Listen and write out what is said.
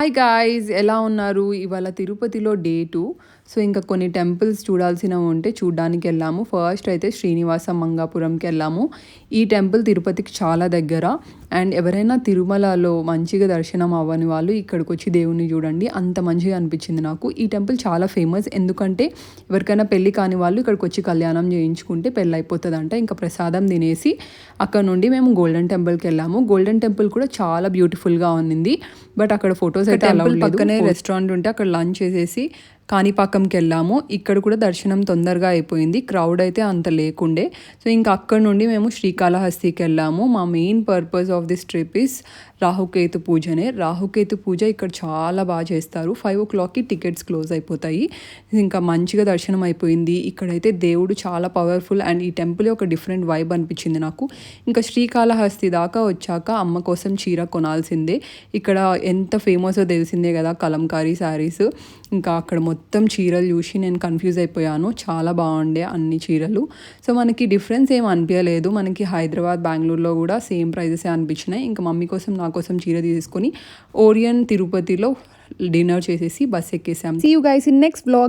Hi guys, ఎలా ఉన్నారు? ఇవాళ తిరుపతిలో డే 2. సో ఇంకా కొన్ని టెంపుల్స్ చూడాల్సినవి ఉంటే చూడ్డానికి వెళ్ళాము. ఫస్ట్ అయితే శ్రీనివాస మంగాపురంకి వెళ్ళాము. ఈ టెంపుల్ తిరుపతికి చాలా దగ్గర. అండ్ ఎవరైనా తిరుమలలో మంచిగా దర్శనం అవ్వని వాళ్ళు ఇక్కడికి వచ్చి దేవుణ్ణి చూడండి. అంత మంచిగా అనిపించింది నాకు. ఈ టెంపుల్ చాలా ఫేమస్. ఎందుకంటే ఎవరికైనా పెళ్ళి కాని వాళ్ళు ఇక్కడికి వచ్చి కళ్యాణం చేయించుకుంటే పెళ్ళి అయిపోతుందంట. ఇంకా ప్రసాదం తినేసి అక్కడ నుండి మేము గోల్డెన్ టెంపుల్కి వెళ్ళాము. గోల్డెన్ టెంపుల్ కూడా చాలా బ్యూటిఫుల్గా ఉన్నింది. బట్ అక్కడ ఫొటోస్ అయితే టెంపుల్ పక్కనే రెస్టారెంట్ ఉంటే అక్కడ లంచ్ చేసేసి కాణిపాకంకి వెళ్ళాము. ఇక్కడ కూడా దర్శనం తొందరగా అయిపోయింది. క్రౌడ్ అయితే అంత లేకుండే. సో ఇంకా అక్కడ నుండి మేము శ్రీకాళహస్తికి వెళ్ళాము. మా main purpose of this trip is Rahu Ketu పూజనే. Rahu Ketu పూజ ఇక్కడ చాలా బాగా చేస్తారు. 5 o'clockకి టికెట్స్ క్లోజ్ అయిపోతాయి. ఇంకా మంచిగా దర్శనం అయిపోయింది. ఇక్కడైతే దేవుడు చాలా పవర్ఫుల్ అండ్ ఈ టెంపుల్ ఒక డిఫరెంట్ వైబ్ అనిపించింది నాకు. ఇంకా శ్రీకాళహస్తి దాకా వచ్చాక అమ్మ కోసం చీర కొనాల్సిందే. ఇక్కడ ఎంత ఫేమసో తెలిసిందే కదా, కలంకారీ శారీస్. ఇంకా అక్కడ మొత్తం చీరలు చూసి నేను కన్ఫ్యూజ్ అయిపోయాను. చాలా బాగుండే అన్ని చీరలు. సో మనకి డిఫరెన్స్ ఏం అనిపించలేదు. మనకి హైదరాబాద్, బెంగళూరులో కూడా సేమ్ ప్రైజెసే అనిపించినాయి. ఇంకా మమ్మీ కోసం నా కోసం చీర తీసుకొని ఓరియన్ తిరుపతిలో డిన్నర్ చేసేసి బస్ ఎక్కేసాం. See you guys in next vlog.